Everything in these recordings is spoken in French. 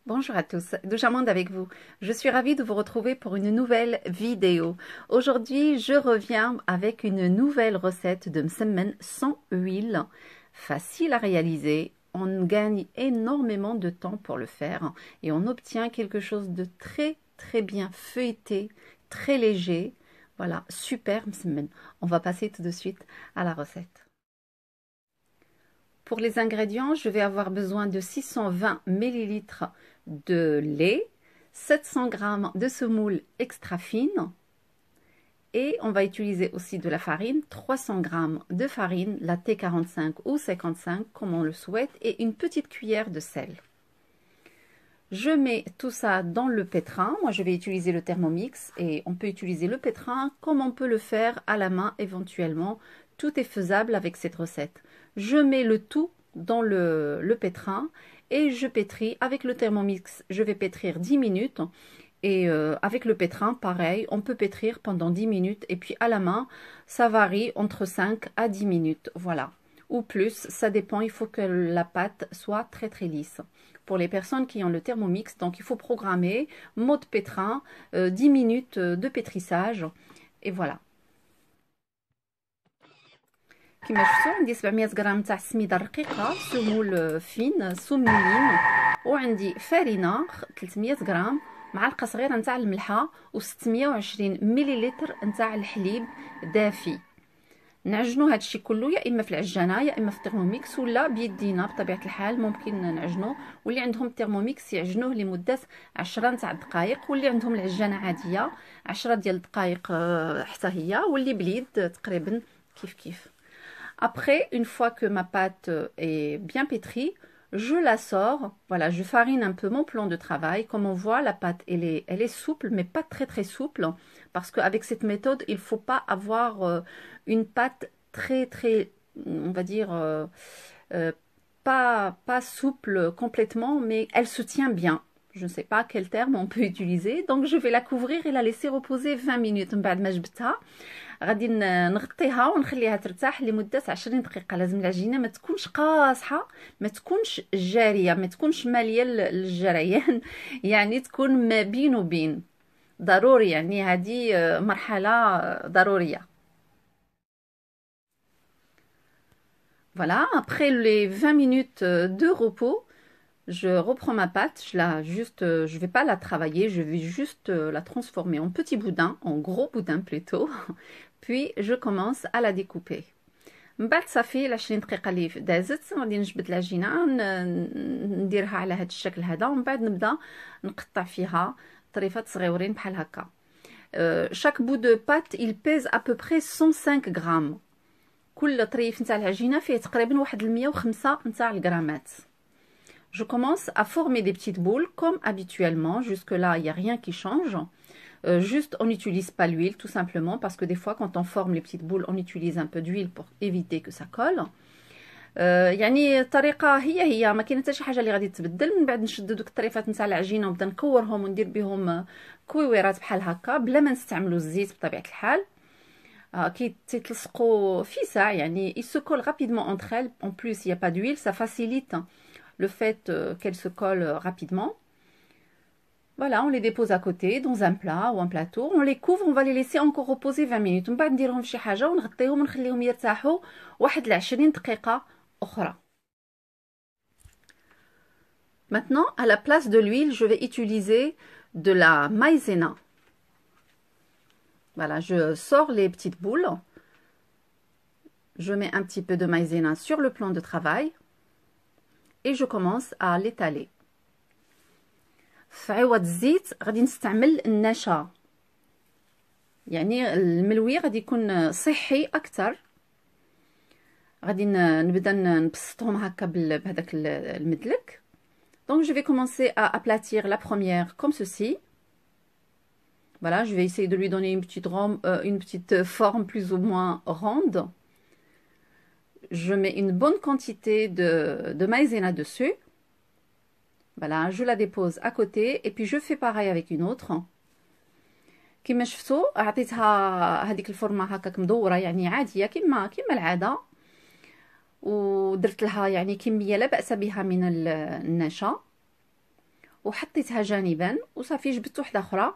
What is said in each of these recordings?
Bonjour à tous, Douchamande avec vous. Je suis ravie de vous retrouver pour une nouvelle vidéo. Aujourd'hui, je reviens avec une nouvelle recette de msemen sans huile. Facile à réaliser, on gagne énormément de temps pour le faire et on obtient quelque chose de très bien feuilleté, très léger. Voilà, super msemen. On va passer tout de suite à la recette. Pour les ingrédients, je vais avoir besoin de 620 ml de lait, 700 g de semoule extra fine et on va utiliser aussi de la farine, 300 g de farine, la T45 ou 55 comme on le souhaite et une petite cuillère de sel. Je mets tout ça dans le pétrin. Moi, je vais utiliser le Thermomix et on peut utiliser le pétrin comme on peut le faire à la main éventuellement. Tout est faisable avec cette recette. Je mets le tout dans le pétrin et je pétris. Avec le Thermomix, je vais pétrir 10 minutes. Et avec le pétrin, pareil, on peut pétrir pendant 10 minutes. Et puis à la main, ça varie entre 5 à 10 minutes. Voilà. Ou plus, ça dépend. Il faut que la pâte soit très lisse. Pour les personnes qui ont le Thermomix, donc il faut programmer mode pétrin, 10 minutes de pétrissage. Et voilà. كما شفتوا عندي 700 غرام تاع السميده الرقيقه سمول فين سمولين وعندي فرينه 300 غرام معلقه صغيره نتاع الملحه و620 مليلتر نتاع الحليب دافي. نعجنوا هادشي كله يا اما في العجانه يا اما في الترموميكس ولا بيدينا بطبيعه الحال ممكن نعجنوه. واللي عندهم الترموميكس يعجنوه لمده 10 نتاع الدقائق واللي عندهم العجانه عاديه 10 ديال الدقائق حتى هي واللي بليد تقريبا كيف. Après, une fois que ma pâte est bien pétrie, je la sors. Voilà, je farine un peu mon plan de travail. Comme on voit, la pâte, elle est souple, mais pas très souple. Parce qu'avec cette méthode, il ne faut pas avoir une pâte très, on va dire, pas souple complètement, mais elle se tient bien. Je ne sais pas quel terme on peut utiliser. Donc, je vais la couvrir et la laisser reposer 20 minutes. بعد ما جبتها غادي نغطيها ونخليها ترتاح لمده 20 دقيقه. لازم العجينه ما تكونش قاصحه، ما تكونش جاريه، ما تكونش ماليه للجريان، يعني تكون ما بين وبين. ضروري، يعني هذه مرحله ضروريه. Voilà, après les 20 minutes de repos, je reprends ma pâte, je vais pas la travailler, je vais juste la transformer en petit boudin, en gros boudin plutôt. Puis je commence à la découper. من بعد صافي 20 دقيقه اللي دازت غادي نجبد العجينه نديرها على هذا الشكل هذا ومن بعد نبدا نقطع فيها طريفات صغيورين بحال هكا. chaque bout de pâte il pèse à peu près 105 غرام. كل طريف نتاع العجينه فيه تقريبا واحد 105 نتاع الغرامات. Je commence à former des petites boules comme habituellement. Jusque là, il n'y a rien qui change. Juste, on n'utilise pas l'huile tout simplement parce que des fois, quand on forme les petites boules, on utilise un peu d'huile pour éviter que ça colle. يعني الطريقه هي ما كاين حتى شي حاجه اللي غادي تتبدل. من بعد نشدو دوك الطريفات نتاع العجينه ونبدا نكورهم وندير بهم كويويرات بحال هكا بلا ما نستعملوا الزيت بطبيعه الحال. qui تلصقوا في ساعه يعني ils se collent rapidement entre elles. En plus, il n'y a pas d'huile, ça facilite le fait qu'elles se collent rapidement. Voilà, on les dépose à côté dans un plat ou un plateau. On les couvre, on va les laisser encore reposer 20 minutes. من بعد نديرهم في شي حاجه ونغطيهم ونخليهم يرتاحوا واحد 20 دقيقه اخرى. Maintenant, à la place de l'huile, je vais utiliser de la maïzena. Voilà, je sors les petites boules. Je mets un petit peu de maïzena sur le plan de travail. Et je commence à l'étaler. في عوض الزيت غادي نستعمل النشا، يعني الملوي غادي يكون صحي اكثر. غادي نبدا نبسطهم هكا بهذاك المدلك. Donc je vais commencer à aplatir la première comme ceci. Voilà, je vais essayer de lui donner une petite forme plus ou moins ronde. Je mets une bonne quantité de maïzena dessus. Voilà, je la dépose à côté et puis je fais pareil avec une autre. كما شفتوا عطيتها هذيك الفورمه هكاك مدوره يعني عاديه كما العاده ودرت لها يعني كميه لا باس بها من النشا وحطيتها جانبا وصافي. جبت وحده اخرى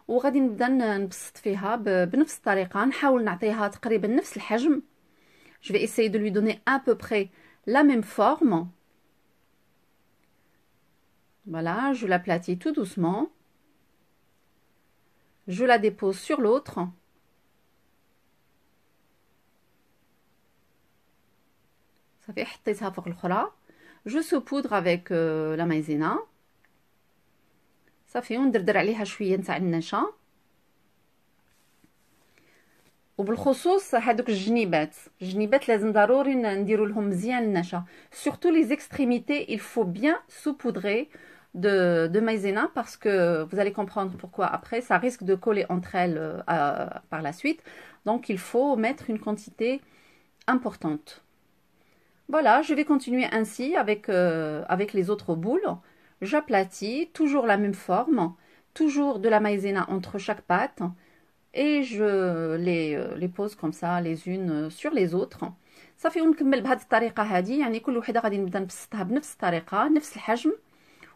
وغادي نبدا نبسط فيها بنفس الطريقه، نحاول نعطيها تقريبا نفس الحجم. je vais essayer de lui donner à peu près la même forme. Voilà, je l'aplatis tout doucement. Je la dépose sur l'autre. صافي حطيتها فوق الاخرى. je saupoudre avec la maïzena. صافي وندردر عليها شويه نتاع النشا. وبالخصوص هادوك الجنيبات لازم ضروري نديروا لهم مزيان النشا. surtout les extrémités il faut bien saupoudrer de maïzena parce que vous allez comprendre pourquoi après, ça risque de coller entre elles par la suite. Donc il faut mettre une quantité importante. Voilà, je vais continuer ainsi avec les autres boules. J'aplatis, toujours la même forme, toujours de la maïzena entre chaque pâte. Et je les pose comme ça les unes sur les autres. صافي ونكمل بهذه الطريقه هذه، يعني كل وحده غادي نبدا نبسطها بنفس الطريقه نفس الحجم،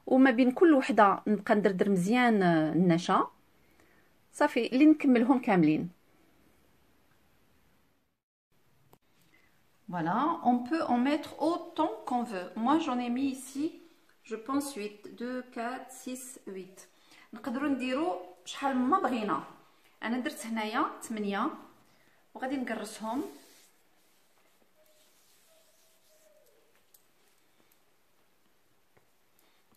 وما بين كل وحده نبقى ندردر مزيان النشا صافي اللي نكملهم كاملين. Voilà, on peut en mettre autant qu'on veut. Moi j'en ai mis ici, je pense 8, 2, 4, 6, 8. نقدروا نديروا شحال ما بغينا. انا درت هنايا 8 وغادي نقرصهم.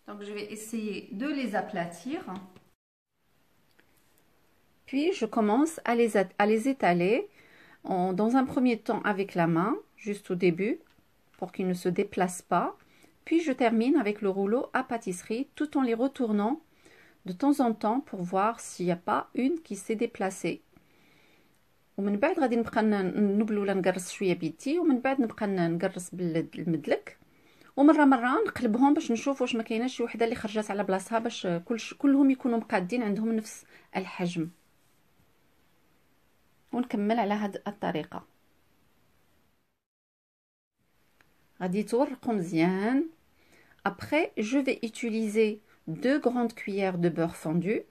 Donc je vais essayer de les aplatir. Puis je commence à les étaler dans un premier temps avec la main, juste au début, pour qu'ils ne se déplacent pas. Puis je termine avec le rouleau à pâtisserie tout en les retournant de temps en temps pour voir s'il n'y a pas une qui s'est déplacée. ومن بعد غادي نبقى نبل ولا نقرص شويه بيدي، ومن بعد نبقى نقرص بالمدلك، ومره نقلبهم باش نشوف واش ما كايناش شي وحده اللي خرجت على بلاصتها، باش كلهم يكونوا مقادين عندهم نفس الحجم. ونكمل على هذه الطريقه. غادي تورقوا مزيان. Après je vais utiliser 2 grandes cuillères de beurre fondu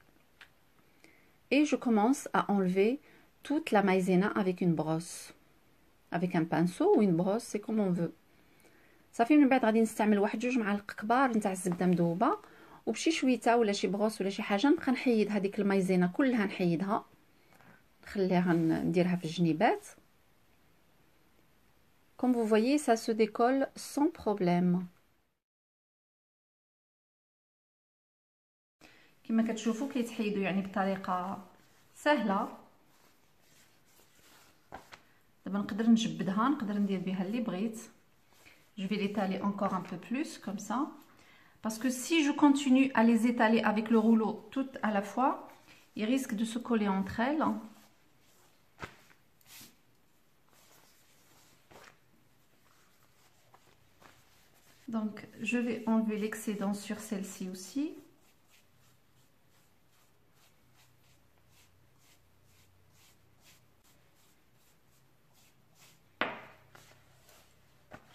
et je commence à enlever toute la maïzena avec une brosse, avec un pinceau ou une brosse, c'est comme on veut. صافي من بعد غادي نستعمل واحد 2 معالق كبار نتاع الزبده مذوبه، وبشي شويته ولا شي بروس ولا شي حاجه نبقى نحيد هذيك المايزينا كلها، نحيدها نخليها نديرها في الجنيبات. Comme vous voyez, ça se décolle sans problème. كما كتشوفوا كيتحيدوا يعني بطريقه سهله. دابا نقدر نجبدها، نقدر ندير بها اللي بغيت. Je vais l'étaler encore un peu plus comme ça, parce que si je continue à les étaler avec le rouleau toutes à la fois, ils risquent de se coller entre elles. Donc je vais enlever l'excédent sur celle-ci aussi.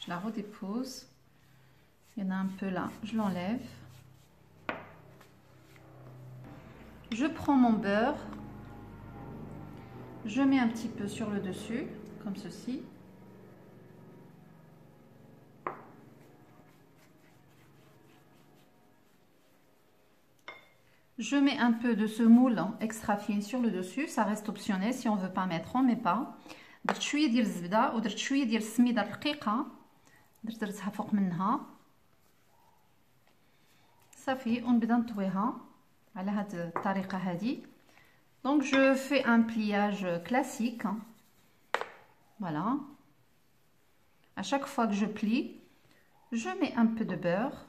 Je la redépose. Il y en a un peu là, je l'enlève. Je prends mon beurre. Je mets un petit peu sur le dessus, comme ceci. Je mets un peu de semoule extra fine sur le dessus, ça reste optionnel, si on ne veut pas mettre, on ne met pas. درت شويه ديال الزبده ودرت شويه ديال السميده الرقيقه، درتها فوق منها صافي، ونبدا نطويها على هاد الطريقه هذه. Donc je fais un pliage classique. Voilà. À chaque fois que je plie, je mets un peu de beurre.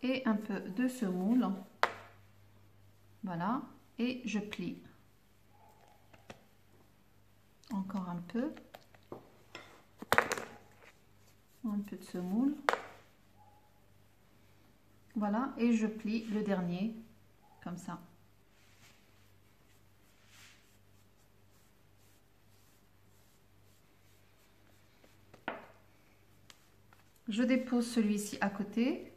Et un peu de semoule. Voilà. Et je plie. Encore un peu. Un peu de semoule. Voilà. Et je plie le dernier comme ça. Je dépose celui-ci à côté.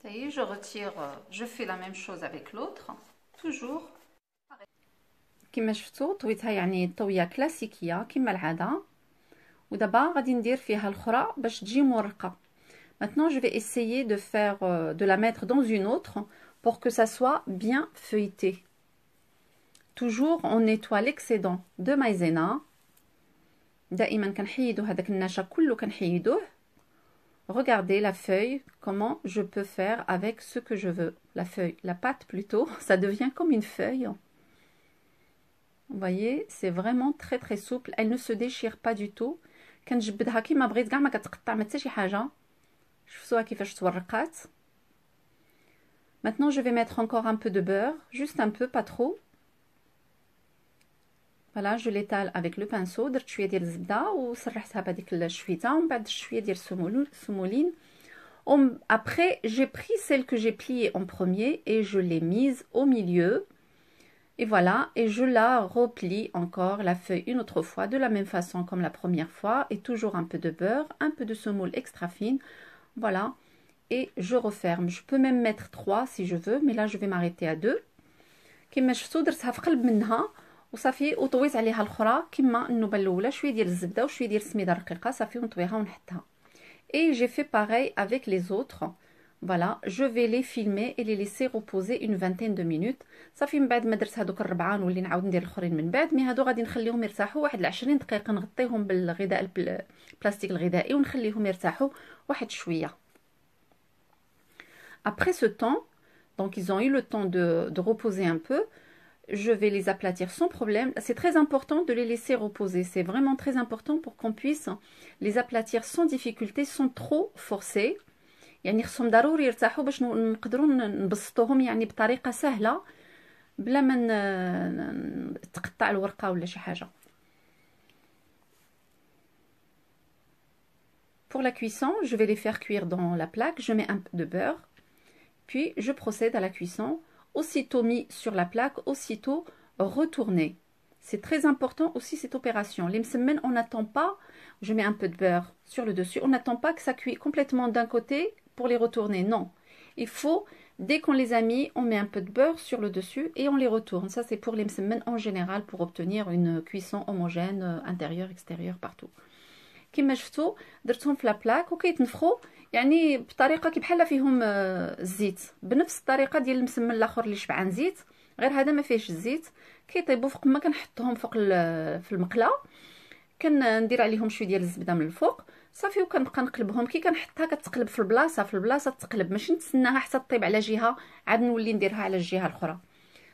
Ça y est, je retire, je fais la même chose avec l'autre. Toujours. كما شفتوا طويتها يعني طويه كلاسيكيه كما العاده ودابا غادي ندير فيها الاخرى باش تجي مورقه. Maintenant je vais essayer de faire de la mettre dans une autre pour que ça soit bien feuilleté. Toujours on nettoie l'excédent de maïzena. دائما كنحيدو هذاك النشا كله كنحيدوه. Regardez la feuille, comment je peux faire avec ce que je veux. La feuille, la pâte plutôt, ça devient comme une feuille. Vous voyez, c'est vraiment très très souple. Elle ne se déchire pas du tout. كنجبدها كيما بغيت كاع ما كتقطع ما حتى شي حاجه. شفتوها كيفاش تورقات. Maintenant je vais mettre encore un peu de beurre, juste un peu, pas trop. Voilà, je l'étale avec le pinceau. درت شويه ديال الزبده وسرحتها بهذيك الشويته ومن بعد شويه ديال السمولين. Après, j'ai pris celle que j'ai pliée en premier et je l'ai mise au milieu. Et voilà, et je la replie encore la feuille une autre fois de la même façon comme la première fois. Et toujours un peu de beurre, un peu de semoule extra fine. Voilà, et je referme. Je peux même mettre 3 si je veux, mais là je vais m'arrêter à 2. كما شفتوا درتها في قلب منها وصافي وطويت عليها الاخرى كما النوبه الاولى شويه ديال الزبده وشويه ديال السميده رقيقه صافي ونطويها ونحطها. Et j'ai fait pareil avec les autres. Voilà, je vais les filmer et les laisser reposer une vingtaine de minutes. صافي من بعد ما درت هذوك الربعه نولي نعاود ندير الاخرين من بعد. مي هادو غادي نخليهم يرتاحوا واحد 20 دقيقه نغطيهم بالغذاء البلاستيك الغذائي ونخليهم يرتاحوا واحد شويه. Après ce temps, donc ils ont eu le temps de reposer un peu. Je vais les aplatir sans problème. C'est très important de les laisser reposer. C'est vraiment très important pour qu'on puisse les aplatir sans difficulté, sans trop forcer. يعني خصهم ضروري يرتاحوا باش نقدروا نبسطوهم يعني بطريقه سهله بلا ما تقطع الورقه ولا شي حاجه. Pour la cuisson, je vais les faire cuire dans la plaque. Je mets un peu de beurre. Puis je procède à la cuisson. Aussitôt mis sur la plaque, aussitôt retourné. C'est très important aussi cette opération. Les msemen, on n'attend pas, je mets un peu de beurre sur le dessus, on n'attend pas que ça cuise complètement d'un côté pour les retourner. Non, il faut, dès qu'on les a mis, on met un peu de beurre sur le dessus et on les retourne. Ça c'est pour les msemen en général pour obtenir une cuisson homogène, intérieur, extérieur, partout. كما شفتوا درتهم في لا بلاك وكيتنفخوا يعني بطريقه كي بحال فيهم الزيت بنفس الطريقه ديال المسمن الاخر اللي شبعان زيت غير هذا ما فيهش الزيت كيطيبوا فوق ما كنحطهم فوق في المقله كندير عليهم شويه ديال الزبده من الفوق صافي وكنبقى نقلبهم كي كنحطها كتقلب في البلاصه تقلب ماشي نتسناها حتى طيب على جهه عاد نولي نديرها على الجهه الاخرى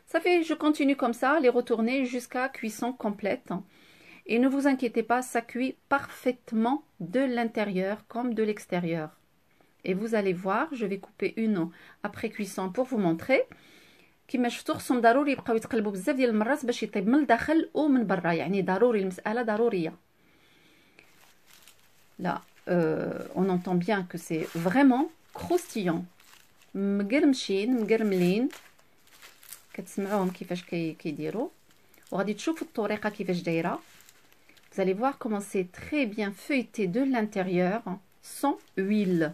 صافي جو كونتينيو كوم سا لي retourner jusqu'à cuisson complète. Et ne vous inquiétez pas, ça cuit parfaitement de l'intérieur comme de l'extérieur. Et vous allez voir, je vais couper une après cuisson pour vous montrer. كما شفتوا خصهم ضروري يبقاو يتقلبوا بزاف ديال المرات باش يطيب من الداخل ومن برا يعني ضروري المسألة ضرورية. Là, on entend bien que c'est vraiment croustillant. مقرمشين مقرملين كتسمعوهم كيفاش كيديروا وغادي تشوفوا الطريقة كيفاش دايرة. Vous allez voir comment c'est très bien feuilleté de l'intérieur, sans huile.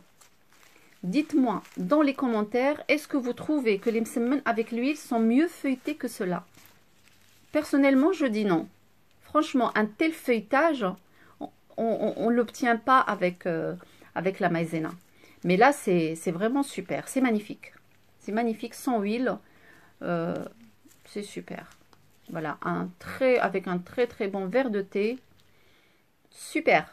Dites-moi dans les commentaires, est-ce que vous trouvez que les msemen avec l'huile sont mieux feuilletés que cela? Personnellement, je dis non. Franchement, un tel feuilletage, on ne l'obtient pas avec la maïzena. Mais là, c'est vraiment super, c'est magnifique. C'est magnifique, sans huile, c'est super. Voilà, avec un très très bon verre de thé. Super.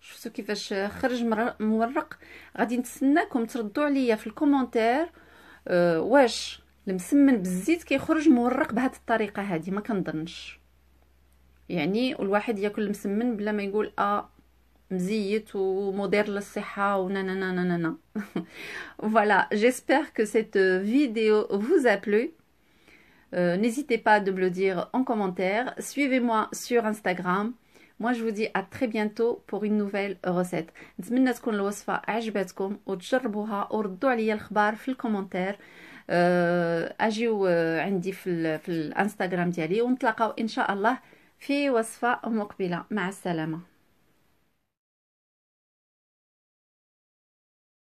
شفتوا كيفاش خرج مورق غادي نتسناكم تردوا عليا في الكومونتير واش المسمن بالزيت كيخرج مورق بهذه الطريقه هذه ما كنظنش يعني الواحد ياكل المسمن بلا ما يقول مزيت ومضر للصحه ونانا. Voilà, j'espère que cette vidéo vous a plu. N'hésitez pas de me le dire en commentaire. Suivez-moi sur Instagram. Moi, je vous dis à très bientôt pour une nouvelle recette. نتمنى تكون الوصفة عجبتكم وتجربوها وردوا عليا الخبار في الكومنتير. اجيو عندي في الانستغرام ديالي ونتلاقاو ان شاء الله في وصفة مقبلة. مع السلامة.